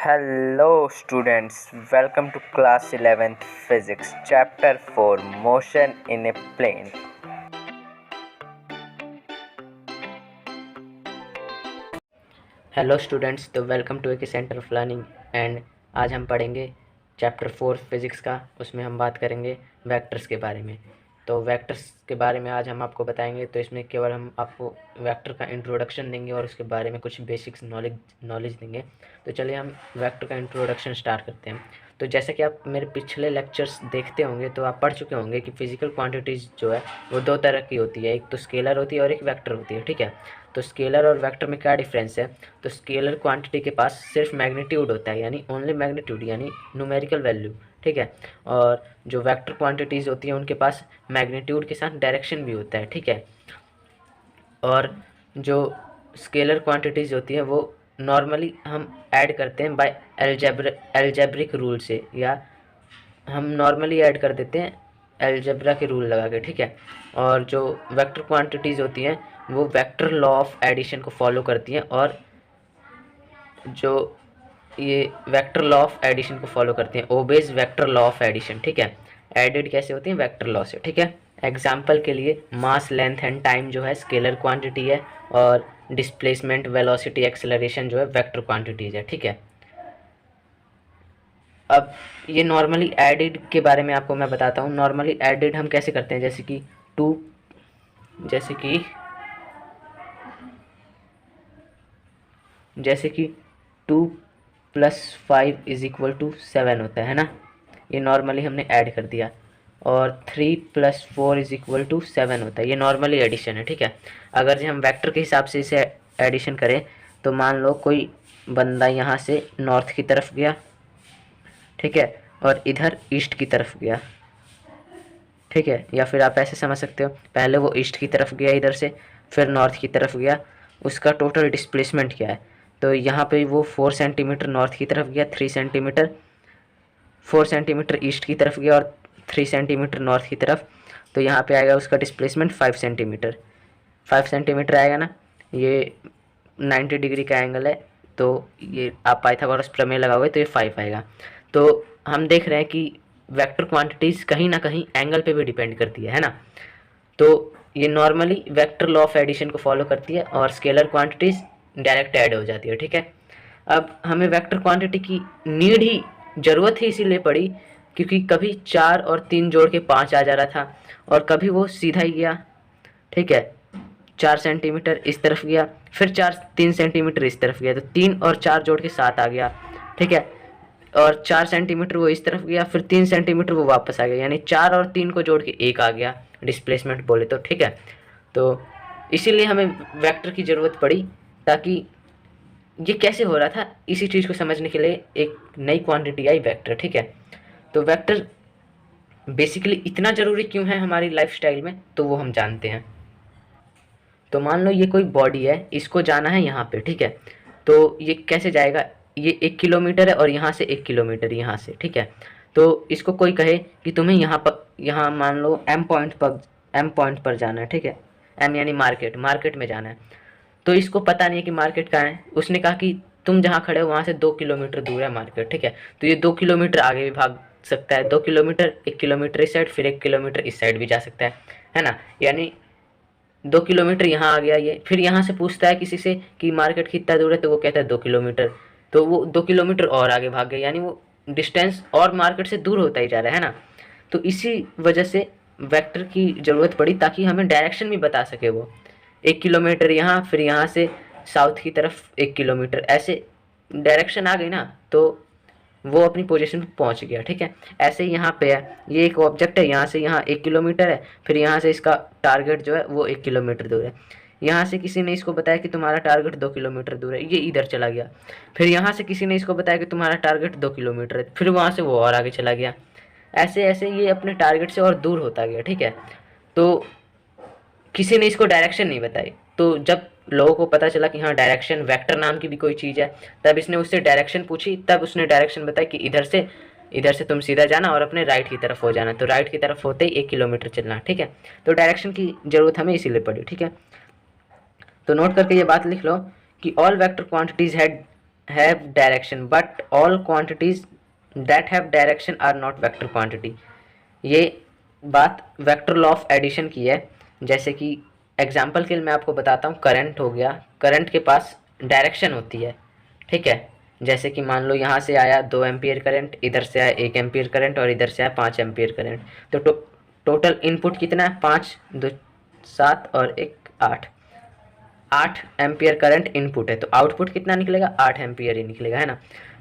Hello students, welcome to class 11th physics chapter 4 motion in a plane. Hello students, तो welcome to एक centre of learning. And आज हम पढ़ेंगे chapter 4 physics का। उसमें हम बात करेंगे वेक्टर्स के बारे में। तो वेक्टर्स के बारे में आज हम आपको बताएंगे। तो इसमें केवल हम आपको वेक्टर का इंट्रोडक्शन देंगे और उसके बारे में कुछ बेसिक्स नॉलेज देंगे। तो चलिए हम वेक्टर का इंट्रोडक्शन स्टार्ट करते हैं। तो जैसे कि आप मेरे पिछले लेक्चर्स देखते होंगे तो आप पढ़ चुके होंगे कि फिजिकल क्वांटिटीज़ जो है वो दो तरह की होती है, एक तो स्केलर होती है और एक वेक्टर होती है। ठीक है, तो स्केलर और वेक्टर में क्या डिफरेंस है? तो स्केलर क्वांटिटी के पास सिर्फ मैग्नीट्यूड होता है, यानी ओनली मैग्नीट्यूड, यानी न्यूमेरिकल वैल्यू। ठीक है, और जो वेक्टर क्वांटिटीज़ होती हैं उनके पास मैग्नीट्यूड के साथ डायरेक्शन भी होता है। ठीक है, और जो स्केलर क्वांटिटीज़ होती है वो नॉर्मली हम ऐड करते हैं बाय एल्जेब्रिक रूल से, या हम नॉर्मली ऐड कर देते हैं अलजेब्रा के रूल लगा के। ठीक है, और जो वेक्टर क्वांटिटीज़ होती हैं वो वेक्टर लॉ ऑफ एडिशन को फॉलो करती हैं, और जो ये वेक्टर लॉ ऑफ एडिशन को फॉलो करती हैं, obeys vector law of addition. ठीक है, एडिड कैसे होती हैं? वेक्टर लॉ से। ठीक है, एग्जाम्पल के लिए मास, लेंथ एंड टाइम जो है स्केलर क्वांटिटी है, और डिस्प्लेसमेंट, वेलोसिटी, एक्सेलरेशन जो है वेक्टर क्वांटिटीज है। ठीक है, अब ये नॉर्मली एडिड के बारे में आपको मैं बताता हूँ। नॉर्मली एडिड हम कैसे करते हैं? जैसे कि two plus 5 is equal to 7 होता है ना, ये नॉर्मली हमने ऐड कर दिया। और 3 प्लस 4 इज इक्वल टू 7 होता है, ये नॉर्मली एडिशन है। ठीक है, अगर हम वेक्टर के हिसाब से इसे एडिशन करें तो मान लो कोई बंदा यहाँ से नॉर्थ की तरफ गया, ठीक है, और इधर ईस्ट की तरफ गया। ठीक है, या फिर आप ऐसे समझ सकते हो, पहले वो ईस्ट की तरफ गया इधर से, फिर नॉर्थ की तरफ गया, उसका टोटल डिस्प्लेसमेंट क्या है? तो यहाँ पे वो 4 सेंटीमीटर नॉर्थ की तरफ गया, 3 सेंटीमीटर, 4 सेंटीमीटर ईस्ट की तरफ गया और 3 सेंटीमीटर नॉर्थ की तरफ। तो यहाँ पे आएगा उसका डिस्प्लेसमेंट 5 सेंटीमीटर। 5 सेंटीमीटर आएगा ना, ये 90 डिग्री का एंगल है, तो ये आप पाइथागोरस प्रमेय लगाओगे तो ये 5 आएगा। तो हम देख रहे हैं कि वेक्टर क्वांटिटीज़ कहीं ना कहीं एंगल पे भी डिपेंड करती है ना। तो ये normally vector law of addition को फॉलो करती है और स्केलर क्वांटिटीज़ डायरेक्ट ऐड हो जाती है। ठीक है, अब हमें वेक्टर क्वांटिटी की ज़रूरत ही इसीलिए पड़ी क्योंकि कभी 4 और 3 जोड़ के 5 आ जा रहा था, और कभी वो सीधा ही गया। ठीक है, 4 सेंटीमीटर इस तरफ गया, फिर 3 सेंटीमीटर इस तरफ गया, तो 3 और 4 जोड़ के 7 आ गया। ठीक है, और 4 सेंटीमीटर वो इस तरफ गया, फिर 3 सेंटीमीटर वो वापस आ गया, यानी 4 और 3 को जोड़ के 1 आ गया डिस्प्लेसमेंट बोले तो। ठीक है, तो इसीलिए हमें वेक्टर की ज़रूरत पड़ी, ताकि ये कैसे हो रहा था इसी चीज़ को समझने के लिए एक नई क्वांटिटी आई, वेक्टर। ठीक है, तो वेक्टर बेसिकली इतना ज़रूरी क्यों है हमारी लाइफस्टाइल में, तो वो हम जानते हैं। तो मान लो ये कोई बॉडी है, इसको जाना है यहाँ पे। ठीक है, तो ये कैसे जाएगा? ये 1 किलोमीटर है और यहाँ से 1 किलोमीटर यहाँ से। ठीक है, तो इसको कोई कहे कि तुम्हें यहाँ मान लो एम पॉइंट पर जाना है। ठीक है, एम यानी मार्केट में जाना है। तो इसको पता नहीं है कि मार्केट कहाँ है। उसने कहा कि तुम जहाँ खड़े हो वहाँ से 2 किलोमीटर दूर है मार्केट। ठीक है, तो ये 2 किलोमीटर आगे भी भाग सकता है, 2 किलोमीटर, 1 किलोमीटर इस साइड, फिर 1 किलोमीटर इस साइड भी जा सकता है ना। यानी 2 किलोमीटर यहाँ आ गया ये, फिर यहाँ से पूछता है किसी से कि मार्केट कितना दूर है, तो वो कहता है 2 किलोमीटर, तो वो 2 किलोमीटर और आगे भाग गया, यानी वो डिस्टेंस और मार्केट से दूर होता ही जा रहा है ना। तो इसी वजह से वेक्टर की ज़रूरत पड़ी, ताकि हमें डायरेक्शन भी बता सके वो। 1 किलोमीटर यहाँ, फिर यहाँ से साउथ की तरफ 1 किलोमीटर, ऐसे डायरेक्शन आ गई ना, तो वो अपनी पोजीशन पर पहुंच गया। ठीक है, ऐसे ही यहाँ पे है, ये एक ऑब्जेक्ट है, यहाँ से यहाँ 1 किलोमीटर है, फिर यहाँ से इसका टारगेट जो है वो 1 किलोमीटर दूर है। यहाँ से किसी ने इसको बताया कि तुम्हारा टारगेट 2 किलोमीटर दूर है, ये इधर चला गया। फिर यहाँ से किसी ने इसको बताया कि तुम्हारा टारगेट 2 किलोमीटर है, फिर वहाँ से वो और आगे चला गया। ऐसे ऐसे ये अपने टारगेट से और दूर होता गया। ठीक है, तो किसी ने इसको डायरेक्शन नहीं बताई। तो जब लोगों को पता चला कि हाँ डायरेक्शन, वेक्टर नाम की भी कोई चीज़ है, तब इसने उससे डायरेक्शन पूछी, तब उसने डायरेक्शन बताई कि इधर से तुम सीधा जाना और अपने राइट की तरफ हो जाना। तो राइट की तरफ होते ही 1 किलोमीटर चलना। ठीक है, तो डायरेक्शन की ज़रूरत हमें इसीलिए पड़ी। ठीक है, तो नोट करके ये बात लिख लो कि all vector quantities had have direction but all quantities that have direction are not vector quantity. ये बात वेक्टर लॉ ऑफ एडिशन की है। जैसे कि एग्जांपल के लिए मैं आपको बताता हूँ, करंट हो गया, करंट के पास डायरेक्शन होती है, ठीक है। जैसे कि मान लो यहाँ से आया 2 एम्पियर करंट, इधर से आया 1 एम्पियर करंट और इधर से आया 5 एम्पियर करंट। तो टोटल इनपुट कितना है, 5 2 7 और 1 8, 8 एम्पियर करंट इनपुट है, तो आउटपुट कितना निकलेगा, 8 एम्पियर ही निकलेगा, है ना।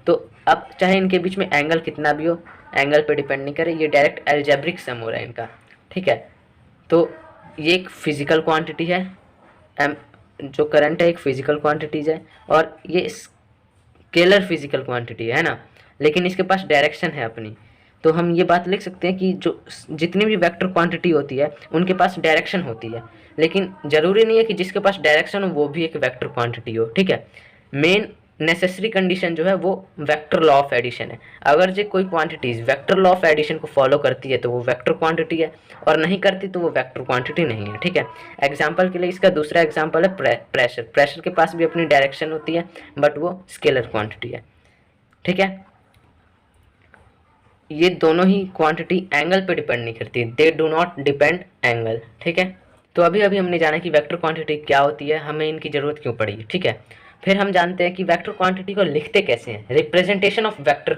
तो अब चाहे इनके बीच में एंगल कितना भी हो, एंगल पे डिपेंड नहीं करे, ये डायरेक्ट एल्जेब्रिक सम हो रहा है इनका, ठीक है। तो ये एक फिजिकल क्वांटिटी है, एम जो करंट है एक फिजिकल क्वांटिटीज है, और ये स्केलर फिजिकल क्वांटिटी है ना, लेकिन इसके पास डायरेक्शन है अपनी। तो हम ये बात लिख सकते हैं कि जो जितनी भी वेक्टर क्वांटिटी होती है उनके पास डायरेक्शन होती है, लेकिन ज़रूरी नहीं है कि जिसके पास डायरेक्शन हो वो भी एक वेक्टर क्वांटिटी हो, ठीक है। मेन नेसेसरी कंडीशन जो है वो वेक्टर लॉ ऑफ एडिशन है। अगर जो कोई quantities vector law of addition को फॉलो करती है तो वो वेक्टर क्वांटिटी है, और नहीं करती तो वो वेक्टर क्वांटिटी नहीं है, ठीक है। एग्जांपल के लिए इसका दूसरा एग्जांपल है प्रेशर। प्रेशर के पास भी अपनी डायरेक्शन होती है बट वो स्केलर क्वांटिटी है, ठीक है। ये दोनों ही क्वांटिटी एंगल पे डिपेंड नहीं करती, they do not depend angle, ठीक है। तो अभी अभी हमने जाना कि वेक्टर क्वांटिटी क्या होती है, हमें इनकी ज़रूरत क्यों पड़ी, ठीक है। फिर हम जानते हैं कि वेक्टर क्वांटिटी को लिखते कैसे हैं, रिप्रेजेंटेशन ऑफ वेक्टर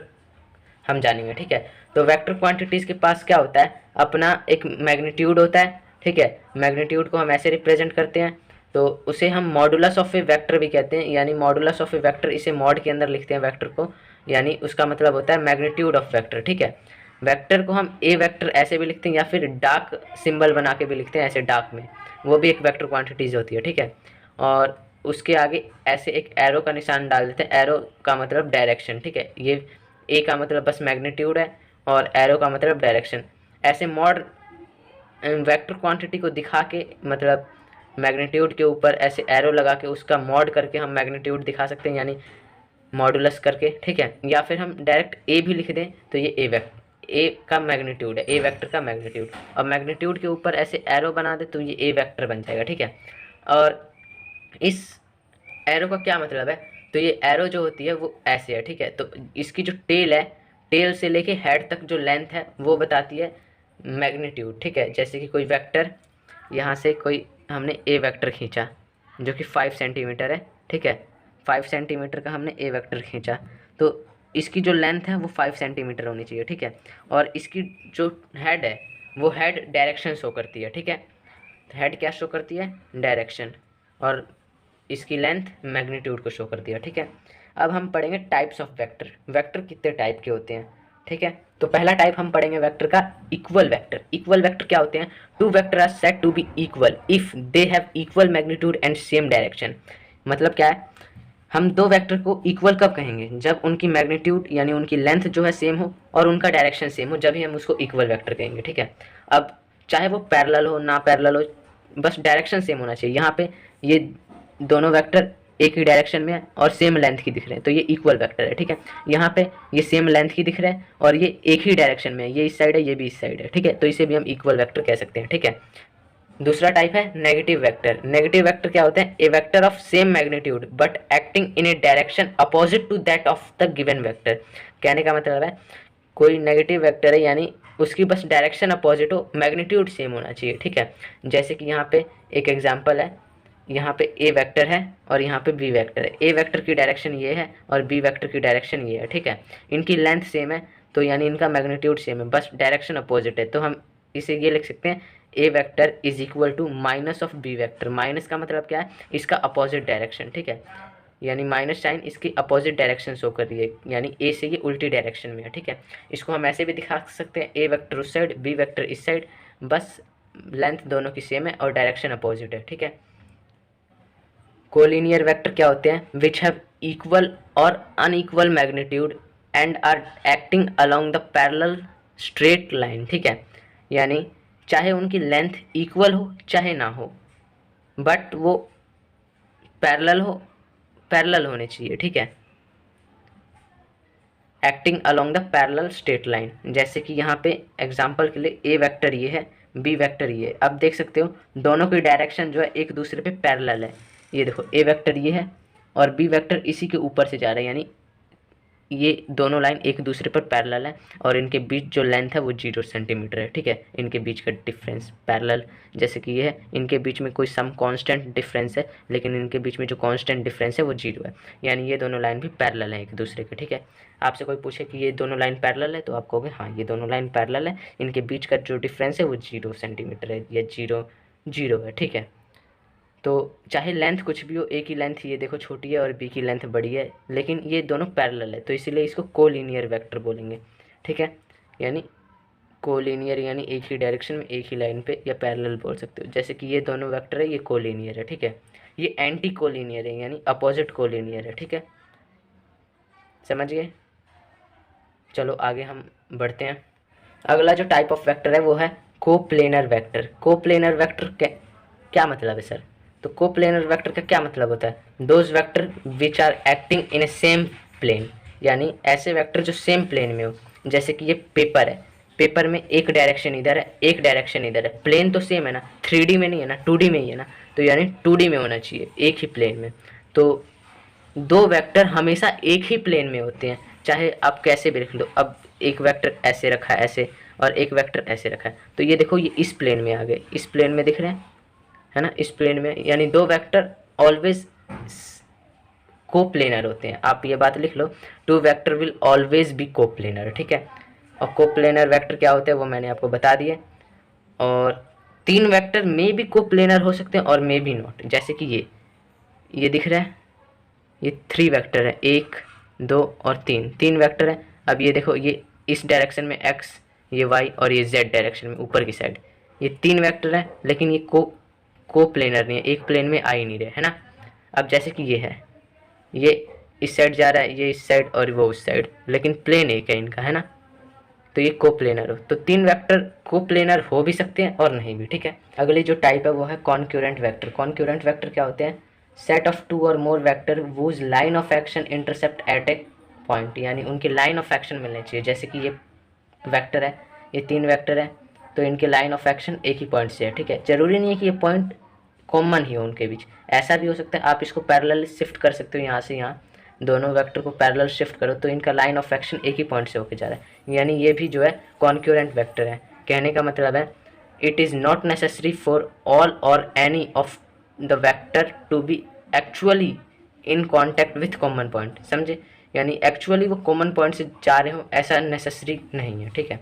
हम जानेंगे, ठीक है। तो वेक्टर क्वांटिटीज़ के पास क्या होता है, अपना एक मैग्नीट्यूड होता है, ठीक है। मैग्नीट्यूड को हम ऐसे रिप्रेजेंट करते हैं, तो उसे हम मॉडुलस ऑफ ए वेक्टर भी कहते हैं, यानी मॉडुलस ऑफ ए वेक्टर, इसे मॉड के अंदर लिखते हैं वेक्टर को, यानी उसका मतलब होता है मैग्नीट्यूड ऑफ वेक्टर, ठीक है। वेक्टर को हम ए वेक्टर ऐसे भी लिखते हैं, या फिर डार्क सिंबल बना के भी लिखते हैं, ऐसे डार्क में, वो भी एक वेक्टर क्वांटिटीज़ होती है, ठीक है। और उसके आगे ऐसे एक एरो का निशान डाल देते हैं, एरो का मतलब डायरेक्शन, ठीक है। ये ए का मतलब बस मैग्नीट्यूड है और एरो का मतलब डायरेक्शन। ऐसे मॉड वेक्टर क्वांटिटी को दिखा के, मतलब मैग्नीट्यूड के ऊपर ऐसे एरो लगा के उसका मॉड करके हम मैग्नीट्यूड दिखा सकते हैं, यानी मॉडुलस करके, ठीक है। या फिर हम डायरेक्ट ए भी लिख दें तो ये ए का मैग्नीट्यूड है, ए वेक्टर का मैग्नीट्यूड, और मैग्नीट्यूड के ऊपर ऐसे एरो बना दे तो ये ए वेक्टर बन जाएगा, ठीक है। और इस एरो का क्या मतलब है, तो ये एरो जो होती है वो ऐसे है, ठीक है। तो इसकी जो टेल है, टेल से लेके हेड तक जो लेंथ है वो बताती है मैग्नीट्यूड, ठीक है। जैसे कि कोई वेक्टर, यहाँ से कोई हमने ए वेक्टर खींचा जो कि 5 सेंटीमीटर है, ठीक है। 5 सेंटीमीटर का हमने ए वेक्टर खींचा, तो इसकी जो लेंथ है वो 5 सेंटीमीटर होनी चाहिए, ठीक है। और इसकी जो हेड है वो हेड डायरेक्शन शो करती है, ठीक है। हेड क्या शो करती है, डायरेक्शन, और इसकी लेंथ मैग्नीट्यूड को शो करती है, ठीक है। अब हम पढ़ेंगे टाइप्स ऑफ वेक्टर। वेक्टर कितने टाइप के होते हैं, ठीक है। तो पहला टाइप हम पढ़ेंगे वेक्टर का इक्वल वेक्टर। इक्वल वेक्टर क्या होते हैं, two vector are said to be equal if they have equal magnitude and same direction. मतलब क्या है, हम दो वेक्टर को इक्वल कब कहेंगे, जब उनकी मैग्नीट्यूड यानी उनकी लेंथ जो है सेम हो और उनका डायरेक्शन सेम हो, जब ही हम उसको इक्वल वेक्टर कहेंगे, ठीक है। अब चाहे वो पैरेलल हो ना पैरेलल हो, बस डायरेक्शन सेम होना चाहिए। यहाँ पे ये दोनों वेक्टर एक ही डायरेक्शन में है और सेम लेंथ की दिख रहे हैं तो ये इक्वल वेक्टर है, ठीक है। यहाँ पे ये सेम लेंथ की दिख रहे हैं और ये एक ही डायरेक्शन में है, ये इस साइड है ये भी इस साइड है, ठीक है। तो इसे भी हम इक्वल वेक्टर कह सकते हैं, ठीक है। दूसरा टाइप है नेगेटिव वेक्टर। नेगेटिव वेक्टर क्या होते हैं, a vector of same magnitude but acting in a direction opposite to that of the given vector. कहने का मतलब है कोई नेगेटिव वेक्टर है यानी उसकी बस डायरेक्शन अपोजिट हो, मैग्नीट्यूड सेम होना चाहिए, ठीक है। जैसे कि यहाँ पे एक एग्जांपल है, यहाँ पे ए वेक्टर है और यहाँ पे बी वेक्टर है। ए वेक्टर की डायरेक्शन ये है और बी वेक्टर की डायरेक्शन ये है, ठीक है। इनकी लेंथ सेम है तो यानी इनका मैग्नीट्यूड सेम है, बस डायरेक्शन अपोजिट है। तो हम इसे ये लिख सकते हैं, a vector is equal to minus of B vector. Minus का मतलब क्या है, इसका अपोजिट डायरेक्शन, ठीक है। यानी माइनस साइन इसकी अपोजिट डायरेक्शन शो कर रही है, यानी ए से ये उल्टी डायरेक्शन में है, ठीक है। इसको हम ऐसे भी दिखा सकते हैं, ए वेक्टर उस साइड बी वेक्टर इस साइड, बस लेंथ दोनों की सेम है और डायरेक्शन अपोजिट है, ठीक है। कोलिनियर वेक्टर क्या होते हैं, विच हैव इक्वल और unequal magnitude and are acting along the parallel straight line, ठीक है। यानी चाहे उनकी लेंथ इक्वल हो चाहे ना हो, बट वो पैरेलल हो, पैरेलल होने चाहिए, ठीक है। Acting along the parallel straight line, जैसे कि यहाँ पे एग्जांपल के लिए ए वेक्टर ये है, बी वेक्टर ये है। अब देख सकते हो दोनों की डायरेक्शन जो है एक दूसरे पे पैरेलल है। ये देखो ए वेक्टर ये है और बी वेक्टर इसी के ऊपर से जा रहा है, यानी ये दोनों लाइन एक दूसरे पर पैरेलल है और इनके बीच जो लेंथ है वो 0 सेंटीमीटर है। ठीक है, इनके बीच का डिफरेंस पैरेलल जैसे कि ये है, इनके बीच में कोई सम कांस्टेंट डिफरेंस है, लेकिन इनके बीच में जो कांस्टेंट डिफरेंस है वो 0 है, यानी ये दोनों लाइन भी पैरेलल है एक दूसरे के। ठीक है, आपसे कोई पूछे कि ये दोनों लाइन पैरेलल है तो आप कहोगे हाँ ये दोनों लाइन पैरेलल है, इनके बीच का जो डिफरेंस है वो 0 सेंटीमीटर है या 0 है। ठीक है, तो चाहे लेंथ कुछ भी हो, एक ही लेंथ ये देखो छोटी है और बी की लेंथ बड़ी है, लेकिन ये दोनों पैरेलल है, तो इसीलिए इसको कोलिनियर वेक्टर बोलेंगे। ठीक है, यानी कोलिनियर यानी एक ही डायरेक्शन में एक ही लाइन पे, या पैरेलल बोल सकते हो। जैसे कि ये दोनों वेक्टर है, ये कोलिनियर है। ठीक है, ये एंटी कोलिनियर है यानी अपोजिट कोलिनियर है। ठीक है, समझ गए? चलो आगे हम बढ़ते हैं। अगला जो टाइप ऑफ वेक्टर है वो है कोप्लेनर वेक्टर। कोप्लेनर वेक्टर क्या मतलब है सर? तो कोप्लेनर वेक्टर का क्या मतलब होता है? Those vector which are acting in a same plane, यानी ऐसे वेक्टर जो सेम प्लेन में हो। जैसे कि ये पेपर है, पेपर में एक डायरेक्शन इधर है, एक डायरेक्शन इधर है, प्लेन तो सेम है ना, 3D में नहीं है ना, 2D में ही है ना, तो यानी 2D में होना चाहिए, एक ही प्लेन में। तो दो वेक्टर हमेशा एक ही प्लेन में होते हैं, चाहे आप कैसे भी लिख लो। अब एक वेक्टर ऐसे रखा है ऐसे, और एक वेक्टर ऐसे रखा है, तो ये देखो ये इस प्लेन में आ गए, इस प्लेन में दिख रहे हैं, है ना, इस प्लेन में, यानी दो वेक्टर ऑलवेज कोप्लेनर होते हैं। आप ये बात लिख लो, two vector will always be coplanar. ठीक है, और कोप्लेनर वेक्टर क्या होते हैं वो मैंने आपको बता दिए। और तीन वेक्टर में भी कोप्लेनर हो सकते हैं और मे भी नॉट। जैसे कि ये दिख रहा है, ये 3 वेक्टर है, 1 2 और 3 वेक्टर है। अब ये देखो, ये इस डायरेक्शन में x, ये y और ये z डायरेक्शन में ऊपर की साइड, ये 3 वेक्टर है, लेकिन ये कोप्लेनर नहीं है, एक प्लेन में आ ही नहीं रहे, है ना। अब जैसे कि ये है, ये इस साइड जा रहा है, ये इस साइड और वो उस साइड, लेकिन प्लेन एक है इनका, है ना, तो ये कोप्लेनर हो। तो 3 वेक्टर कोप्लेनर हो भी सकते हैं और नहीं भी। ठीक है, अगली जो टाइप है वो है कॉन्क्यूरेंट वेक्टर। कॉन्क्यूरेंट वेक्टर क्या होते हैं? सेट ऑफ 2 और more vector whose line of action intersect at a point, यानी उनकी लाइन ऑफ एक्शन मिलनी चाहिए। जैसे कि ये वेक्टर है, ये 3 वेक्टर है, तो इनके लाइन ऑफ एक्शन एक ही पॉइंट से है। ठीक है, जरूरी नहीं है कि ये पॉइंट कॉमन ही हो उनके बीच, ऐसा भी हो सकता है। आप इसको पैरेलल शिफ्ट कर सकते हो, यहाँ से यहाँ दोनों वेक्टर को पैरेलल शिफ्ट करो तो इनका लाइन ऑफ एक्शन एक ही पॉइंट से होके जा रहा है, यानी ये भी जो है कॉन्क्यूरेंट वेक्टर है। कहने का मतलब है it is not necessary for all और any of the vector to be actually in contact with common point. समझे? यानी एक्चुअली वो कॉमन पॉइंट से जा रहे हो ऐसा नेसेसरी नहीं है। ठीक है,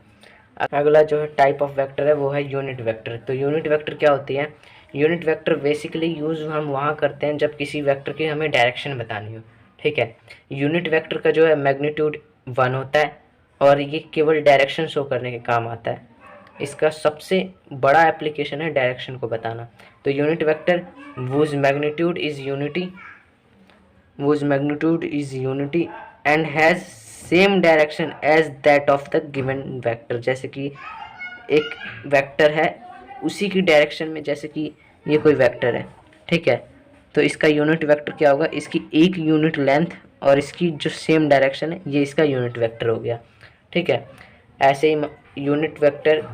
अगला जो है टाइप ऑफ वेक्टर है वो है यूनिट वेक्टर। तो यूनिट वेक्टर क्या होती है? यूनिट वेक्टर बेसिकली यूज़ हम वहाँ करते हैं जब किसी वेक्टर की हमें डायरेक्शन बतानी हो। ठीक है, यूनिट वेक्टर का जो है मैग्नीट्यूड 1 होता है और ये केवल डायरेक्शन शो करने के काम आता है। इसका सबसे बड़ा एप्लीकेशन है डायरेक्शन को बताना। तो unit vector whose magnitude is unity and has same direction as that of the given vector। जैसे कि एक वेक्टर है उसी की डायरेक्शन में, जैसे कि ये कोई वेक्टर है, ठीक है, तो इसका यूनिट वेक्टर क्या होगा? इसकी एक यूनिट लेंथ और इसकी जो सेम डायरेक्शन है, ये इसका यूनिट वेक्टर हो गया। ठीक है, ऐसे ही यूनिट वेक्टर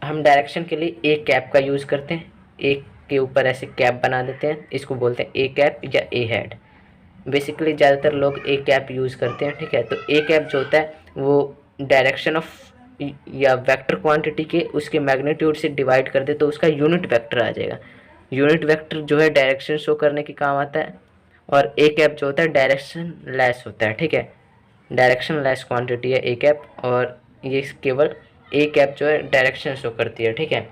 हम डायरेक्शन के लिए ए कैप का यूज़ करते हैं, एक के ऊपर ऐसे कैप बना देते हैं, इसको बोलते हैं ए कैप या ए हेड। बेसिकली ज़्यादातर लोग ए कैप यूज़ करते हैं। ठीक है, तो ए कैप जो होता है वो डायरेक्शन ऑफ या वेक्टर क्वांटिटी के उसके मैग्नीट्यूड से डिवाइड कर दे तो उसका यूनिट वेक्टर आ जाएगा। यूनिट वेक्टर जो है डायरेक्शन शो करने के काम आता है, और ए कैप जो होता है डायरेक्शन लेस होता है। ठीक है, डायरेक्शन लेस क्वांटिटी है ए कैप, और ये केवल ए कैप जो है डायरेक्शन शो करती है। ठीक है,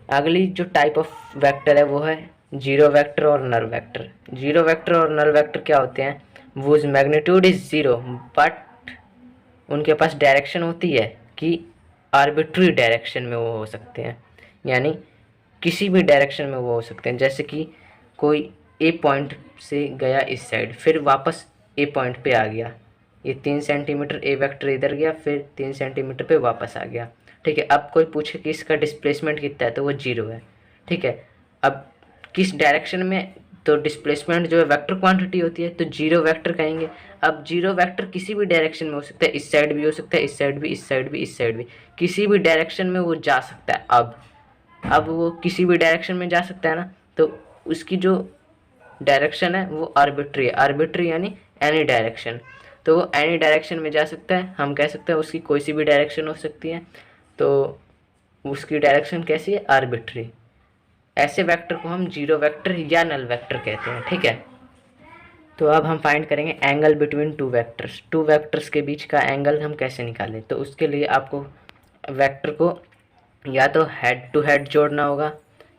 अगली जो टाइप ऑफ वेक्टर है वो है जीरो वेक्टर और नल वेक्टर। जीरो वेक्टर और नल वेक्टर क्या होते हैं? Whose magnitude is zero but उनके पास डायरेक्शन होती है कि आर्बिट्री डायरेक्शन में वो हो सकते हैं, यानी किसी भी डायरेक्शन में वो हो सकते हैं। जैसे कि कोई ए पॉइंट से गया इस साइड, फिर वापस ए पॉइंट पे आ गया, ये 3 सेंटीमीटर ए वेक्टर इधर गया, फिर 3 सेंटीमीटर पे वापस आ गया। ठीक है, अब कोई पूछे कि इसका डिस्प्लेसमेंट कितना है, तो वो 0 है। ठीक है, अब किस डायरेक्शन में, तो डिस्प्लेसमेंट जो है वेक्टर क्वांटिटी होती है, तो जीरो वेक्टर कहेंगे। अब जीरो वेक्टर किसी भी डायरेक्शन में हो सकता है, इस साइड भी हो सकता है, इस साइड भी, इस साइड भी, इस साइड भी, किसी भी डायरेक्शन में वो जा सकता है। अब वो किसी भी डायरेक्शन में जा सकता है ना, तो उसकी जो डायरेक्शन है वो आर्बिट्री है, आर्बिट्री यानी एनी डायरेक्शन। तो वो एनी डायरेक्शन में जा सकता है, हम कह सकते हैं उसकी कोई सी भी डायरेक्शन हो सकती है, तो उसकी डायरेक्शन कैसी है, आर्बिट्री। ऐसे वेक्टर को हम जीरो वेक्टर या नल वेक्टर कहते हैं, ठीक है। तो अब हम फाइंड करेंगे एंगल बिटवीन टू वेक्टर्स के बीच का एंगल हम कैसे निकालें। तो उसके लिए आपको वेक्टर को या तो हेड टू हेड जोड़ना होगा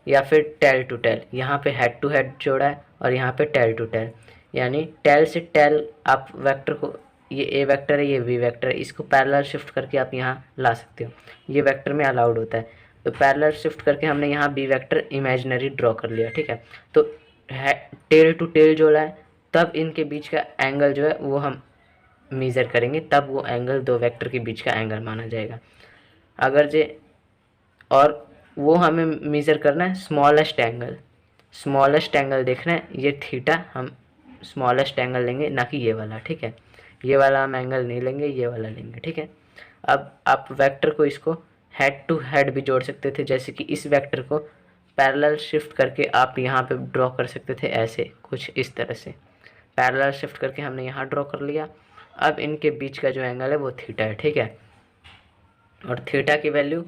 या फिर टेल टू टेल। यहाँ पे हेड टू हेड जोड़ा है और यहाँ पे टेल टू टेल, यानी टेल से टेल आप वेक्टर को, ये ए वेक्टर है ये बी वेक्टर है, इसको पैरेलल शिफ्ट करके आप यहाँ ला सकते हो, ये वेक्टर में अलाउड होता है। तो पैरेलल शिफ्ट करके हमने यहाँ बी वेक्टर इमेजिनरी ड्रॉ कर लिया, ठीक है। तो टेल टू टेल जोड़ा है, तब इनके बीच का एंगल जो है वो हम मेज़र करेंगे, तब वो एंगल दो वेक्टर के बीच का एंगल माना जाएगा। अगर जे और वो हमें मेज़र करना है स्मॉलेस्ट एंगल देखना है, ये थीटा हम स्मॉलेस्ट एंगल लेंगे, ना कि ये वाला, ठीक है। ये वाला हम एंगल नहीं लेंगे, ये वाला लेंगे, ठीक है। अब आप वेक्टर को इसको हेड टू हेड भी जोड़ सकते थे, जैसे कि इस वेक्टर को पैरेलल शिफ्ट करके आप यहाँ पे ड्रॉ कर सकते थे, ऐसे कुछ इस तरह से पैरेलल शिफ्ट करके हमने यहाँ ड्रॉ कर लिया। अब इनके बीच का जो एंगल है वो थीटा है, ठीक है। और थीटा की वैल्यू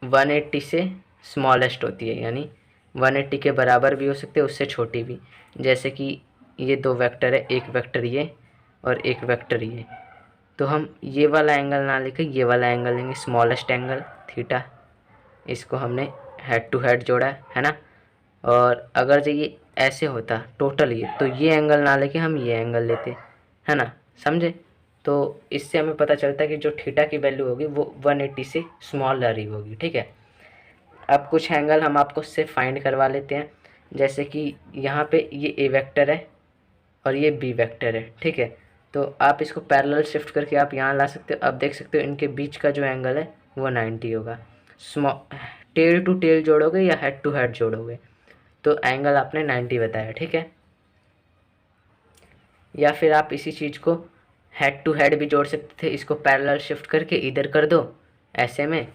180 से स्मॉलेस्ट होती है, यानी 180 के बराबर भी हो सकते हैं, उससे छोटी भी। जैसे कि ये दो वेक्टर है, एक वेक्टर ये और एक वेक्टर ये, तो हम ये वाला एंगल ना लेकर ये वाला एंगल लेंगे, स्मॉलेस्ट एंगल थीटा। इसको हमने हेड टू हेड जोड़ा है ना। और अगर जो ये ऐसे होता टोटल ये, तो ये एंगल ना लेके हम ये एंगल लेते, है ना, समझे। तो इससे हमें पता चलता है कि जो थीटा की वैल्यू होगी वो 180 से स्मॉलर ही होगी, ठीक है। अब कुछ एंगल हम आपको उससे फाइंड करवा लेते हैं, जैसे कि यहाँ पे ये ए वेक्टर है और ये बी वेक्टर है, ठीक है। तो आप इसको पैरेलल शिफ्ट करके आप यहाँ ला सकते हो। अब देख सकते हो इनके बीच का जो एंगल है वो 90 होगा। टेल टू टेल जोड़ोगे या हेड टू हेड जोड़ोगे, तो एंगल आपने 90 बताया, ठीक है। या फिर आप इसी चीज़ को हेड टू हेड भी जोड़ सकते थे, इसको पैरेलल शिफ्ट करके इधर कर दो ऐसे में,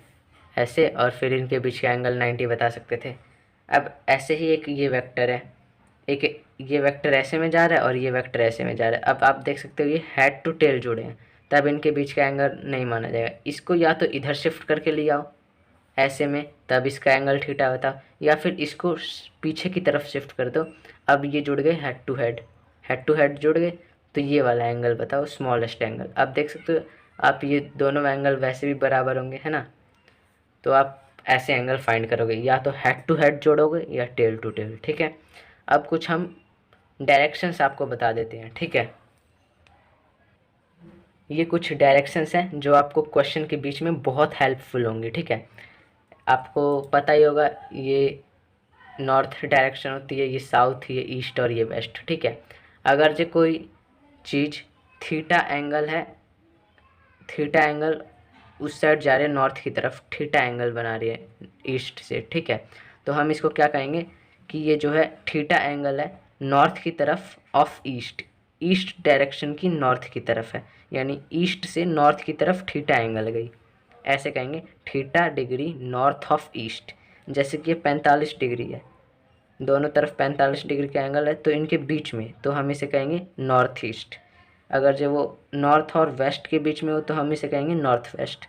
ऐसे, और फिर इनके बीच का एंगल 90 बता सकते थे। अब ऐसे ही एक ये वेक्टर है, एक ये वेक्टर ऐसे में जा रहा है और ये वेक्टर ऐसे में जा रहा है। अब आप देख सकते हो ये हेड टू टेल जुड़े हैं, तब इनके बीच का एंगल नहीं माना जाएगा। इसको या तो इधर शिफ्ट करके ले आओ ऐसे में, तब इसका एंगल थीटा होता, या फिर इसको पीछे की तरफ शिफ्ट कर दो। अब ये जुड़ गए हेड टू हेड जुड़ गए, तो ये वाला एंगल बताओ स्मॉलेस्ट एंगल। अब देख सकते हो आप ये दोनों एंगल वैसे भी बराबर होंगे, है ना। तो आप ऐसे एंगल फाइंड करोगे, या तो हेड टू हेड जोड़ोगे या टेल टू टेल, ठीक है। अब कुछ हम डायरेक्शंस आपको बता देते हैं, ठीक है। ये कुछ डायरेक्शंस हैं जो आपको क्वेश्चन के बीच में बहुत हेल्पफुल होंगे, ठीक है। आपको पता ही होगा ये नॉर्थ डायरेक्शन होती है, ये साउथ, ये ईस्ट और ये वेस्ट, ठीक है। अगर जो कोई चीज़ थीटा एंगल है, थीटा एंगल उस साइड जा रहे हैं नॉर्थ की तरफ, थीटा एंगल बना रही है ईस्ट से, ठीक है। तो हम इसको क्या कहेंगे कि ये जो है थीटा एंगल है नॉर्थ की तरफ ऑफ ईस्ट, ईस्ट डायरेक्शन की नॉर्थ की तरफ है, यानी ईस्ट से नॉर्थ की तरफ थीटा एंगल गई, ऐसे कहेंगे theta degree north of east. जैसे कि ये 45 डिग्री है, दोनों तरफ 45 डिग्री का एंगल है, तो इनके बीच में तो हम इसे कहेंगे नॉर्थ ईस्ट। अगर जो वो नॉर्थ और वेस्ट के बीच में हो तो हम इसे कहेंगे नॉर्थ वेस्ट।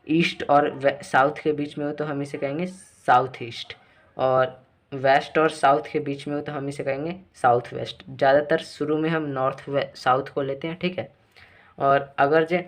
ईस्ट और साउथ के बीच में हो तो हम इसे कहेंगे साउथ ईस्ट, और वेस्ट और साउथ के बीच में हो तो हम इसे कहेंगे साउथ वेस्ट। ज़्यादातर शुरू में हम नॉर्थ साउथ को लेते हैं, ठीक है। और अगर जो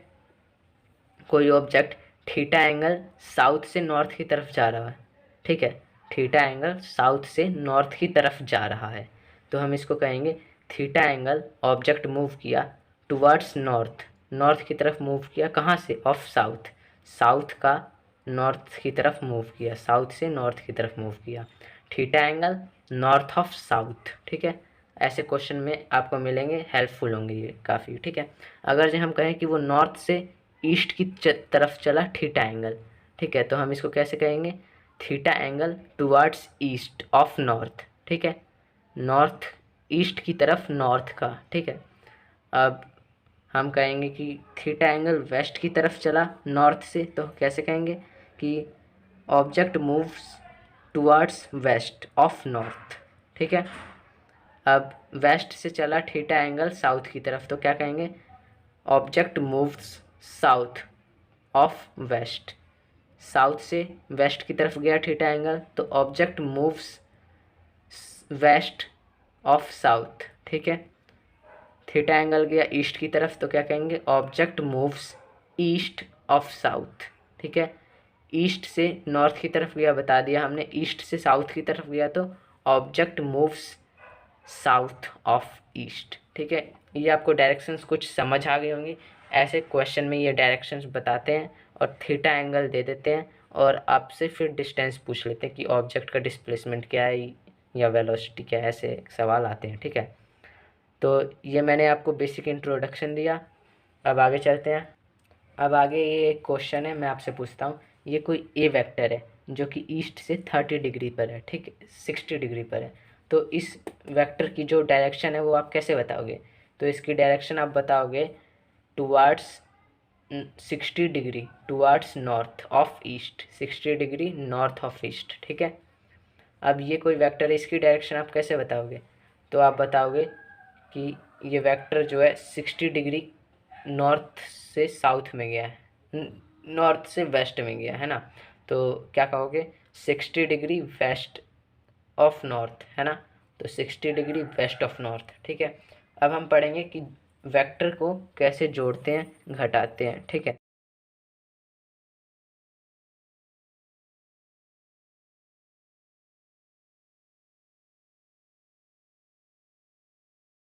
कोई ऑब्जेक्ट थीटा एंगल साउथ से नॉर्थ की तरफ जा रहा है, ठीक है, थीटा एंगल साउथ से नॉर्थ की तरफ जा रहा है, तो हम इसको कहेंगे थीटा एंगल ऑब्जेक्ट मूव किया टुवर्ड्स नॉर्थ, नॉर्थ की तरफ मूव किया, कहाँ से, ऑफ साउथ, साउथ का नॉर्थ की तरफ मूव किया, साउथ से नॉर्थ की तरफ मूव किया, theta angle north of south, ठीक है। ऐसे क्वेश्चन में आपको मिलेंगे, हेल्पफुल होंगे ये काफ़ी, ठीक है। अगर जो हम कहें कि वो नॉर्थ से ईस्ट की तरफ चला थीटा एंगल, ठीक है, तो हम इसको कैसे कहेंगे, theta angle towards east of north, ठीक है, नॉर्थ ईस्ट की तरफ नॉर्थ का, ठीक है। अब हम कहेंगे कि थीटा एंगल वेस्ट की तरफ चला नॉर्थ से, तो कैसे कहेंगे कि object moves towards waste of north, ठीक है। अब वेस्ट से चला थीटा एंगल साउथ की तरफ, तो क्या कहेंगे, object moves south of west. South से वेस्ट की तरफ गया थीटा एंगल, तो object moves west of south, ठीक है। थीटा एंगल गया ईस्ट की तरफ, तो क्या कहेंगे, object moves east of south, ठीक है। ईस्ट से नॉर्थ की तरफ गया, बता दिया हमने, ईस्ट से साउथ की तरफ गया तो object moves south of east, ठीक है। ये आपको डायरेक्शंस कुछ समझ आ गई होंगी। ऐसे क्वेश्चन में ये डायरेक्शंस बताते हैं और थीटा एंगल दे देते हैं और आपसे फिर डिस्टेंस पूछ लेते हैं कि ऑब्जेक्ट का डिस्प्लेसमेंट क्या है या वेलोसिटी क्या है, ऐसे सवाल आते हैं, ठीक है। तो ये मैंने आपको बेसिक इंट्रोडक्शन दिया। अब आगे चलते हैं। अब आगे ये एक क्वेश्चन है, मैं आपसे पूछता हूँ, ये कोई ए वेक्टर है जो कि ईस्ट से 30 डिग्री पर है, ठीक है, 60 डिग्री पर है। तो इस वेक्टर की जो डायरेक्शन है वो आप कैसे बताओगे? तो इसकी डायरेक्शन आप बताओगे towards 60 degree towards north of east, 60 degree north of east, ठीक है। अब ये कोई वेक्टर है, इसकी डायरेक्शन आप कैसे बताओगे? तो आप बताओगे कि ये वेक्टर जो है 60 डिग्री नॉर्थ से साउथ में गया है, नॉर्थ से वेस्ट में गया है ना। तो क्या कहोगे, 60 डिग्री वेस्ट ऑफ नॉर्थ, है ना। तो 60 डिग्री वेस्ट ऑफ नॉर्थ, ठीक है। अब हम पढ़ेंगे कि वेक्टर को कैसे जोड़ते हैं, घटाते हैं, ठीक है।